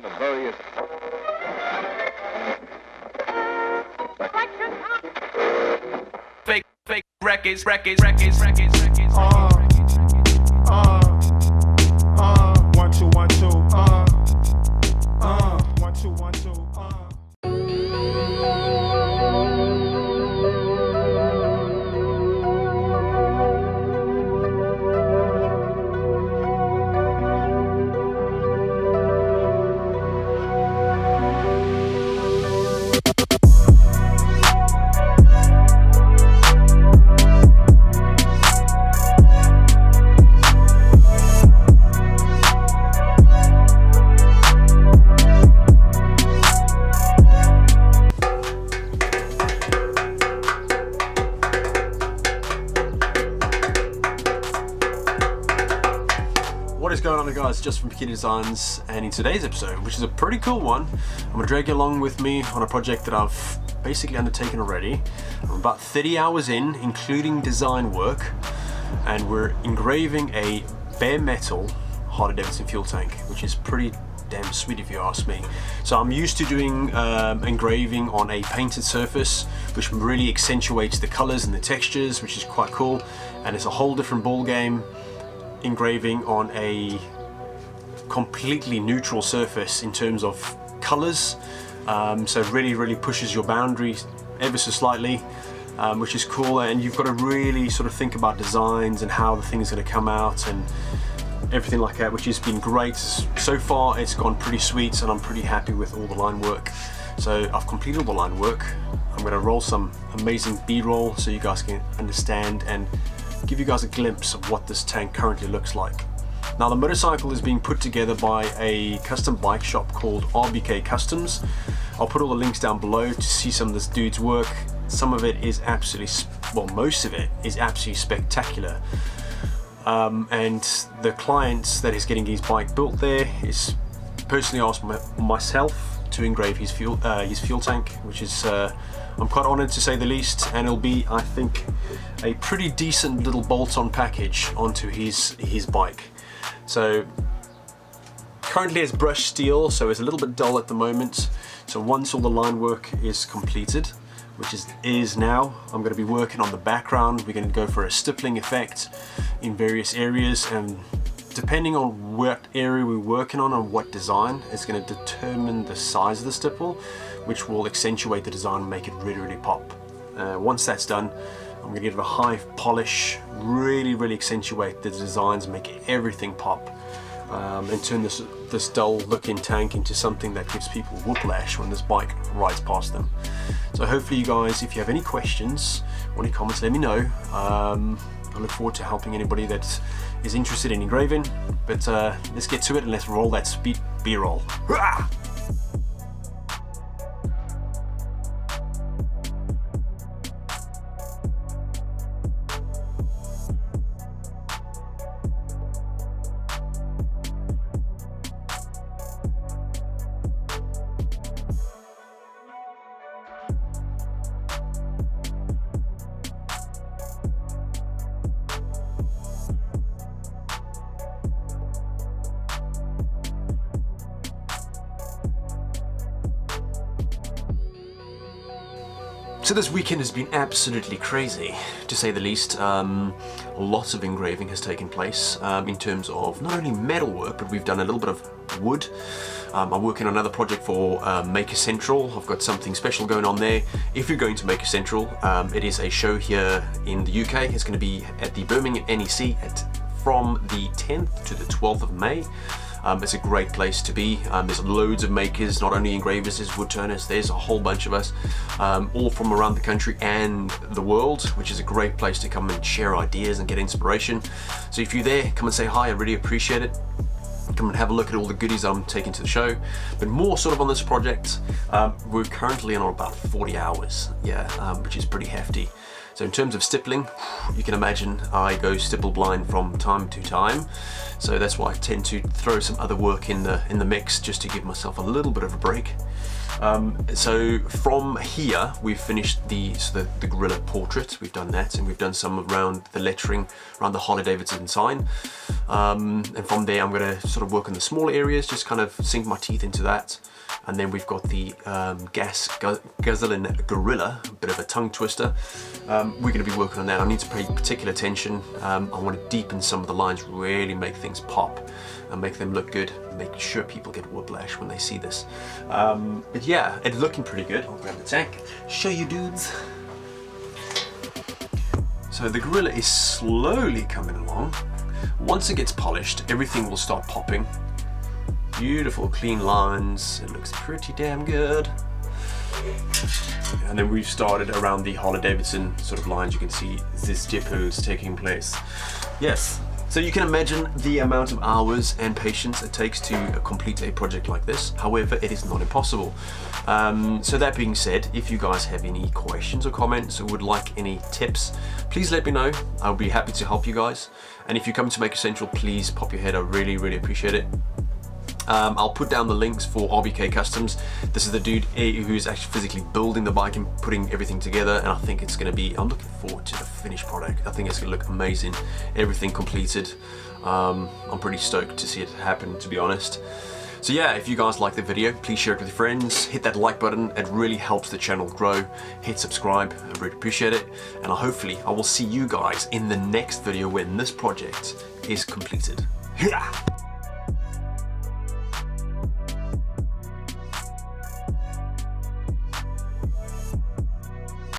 the various... Fake records. 1 2 1 2 1 2 1 2 What is going on, guys? Just from Bikini Designs, and in today's episode, which is a pretty cool one, I'm going to drag you along with me on a project that I've basically undertaken already. I'm about 30 hours in, including design work, and we're engraving a bare metal Harley Davidson fuel tank, which is pretty damn sweet if you ask me. So I'm used to doing engraving on a painted surface, which really accentuates the colors and the textures, which is quite cool, and it's a whole different ball game engraving on a completely neutral surface in terms of colors. So it really pushes your boundaries ever so slightly, which is cool, and you've got to really sort of think about designs and how the thing is going to come out and everything like that, which has been great. So far it's gone pretty sweet, and I'm pretty happy with all the line work. So I've completed all the line work. I'm going to roll some amazing B-roll so you guys can understand and give you guys a glimpse of what this tank currently looks like. Now, the motorcycle is being put together by a custom bike shop called RBK Customs. I'll put all the links down below to see some of this dude's work. Some of it is absolutely, well, most of it is absolutely spectacular. And the client that is getting his bike built there is personally asked myself to engrave his fuel tank, which is I'm quite honoured to say the least, and it'll be, I think, a pretty decent little bolt-on package onto his bike. So currently it's brushed steel, so it's a little bit dull at the moment. So once all the line work is completed, which is now, I'm going to be working on the background. We're going to go for a stippling effect in various areas, and depending on what area we're working on and what design, it's going to determine the size of the stipple, which will accentuate the design and make it really pop. Once that's done, I'm going to give it a high polish, really accentuate the designs, make everything pop, and turn this dull looking tank into something that gives people whiplash when this bike rides past them. So hopefully you guys, if you have any questions or any comments, let me know. I look forward to helping anybody that is interested in engraving, but let's get to it and let's roll that speed B-roll. So this weekend has been absolutely crazy, to say the least. Lots of engraving has taken place in terms of not only metal work, but we've done a little bit of wood. I'm working on another project for Maker Central. I've got something special going on there. If you're going to Maker Central, it is a show here in the UK. It's going to be at the Birmingham NEC from the 10th to the 12th of May. It's a great place to be. There's loads of makers, not only engravers, there's wood turners, there's a whole bunch of us, all from around the country and the world, which is a great place to come and share ideas and get inspiration. So if you're there, come and say hi, I really appreciate it. Come and have a look at all the goodies I'm taking to the show. But more sort of on this project, we're currently on about 40 hours, which is pretty hefty. So in terms of stippling, you can imagine I go stipple blind from time to time. So that's why I tend to throw some other work in the mix just to give myself a little bit of a break. So from here, we've finished the gorilla portrait. We've done that, and we've done some around the lettering, around the Harley Davidson sign. And from there, I'm going to sort of work on the smaller areas, just kind of sink my teeth into that. And then we've got the Gazelle gorilla, a bit of a tongue twister. We're going to be working on that. I need to pay particular attention. I want to deepen some of the lines, really make things pop and make them look good, make sure people get whiplash when they see this. But yeah, it's looking pretty good. I'll grab the tank, show you dudes. So the gorilla is slowly coming along. Once it gets polished, everything will start popping. Beautiful clean lines, it looks pretty damn good. And then we've started around the Harley Davidson sort of lines. You can see the stipples taking place. Yes, so you can imagine the amount of hours and patience it takes to complete a project like this. However, it is not impossible. So that being said, if you guys have any questions or comments or would like any tips, please let me know. I'll be happy to help you guys. And if you come to Maker Central, please pop your head. I really, really appreciate it. I'll put down the links for RBK Customs. This is the dude who's actually physically building the bike and putting everything together, and I think it's going to be, I'm looking forward to the finished product. I think it's going to look amazing, everything completed. I'm pretty stoked to see it happen, to be honest. So yeah, if you guys like the video, please share it with your friends, hit that like button, it really helps the channel grow. Hit subscribe, I really appreciate it, and hopefully I will see you guys in the next video when this project is completed. Yeah.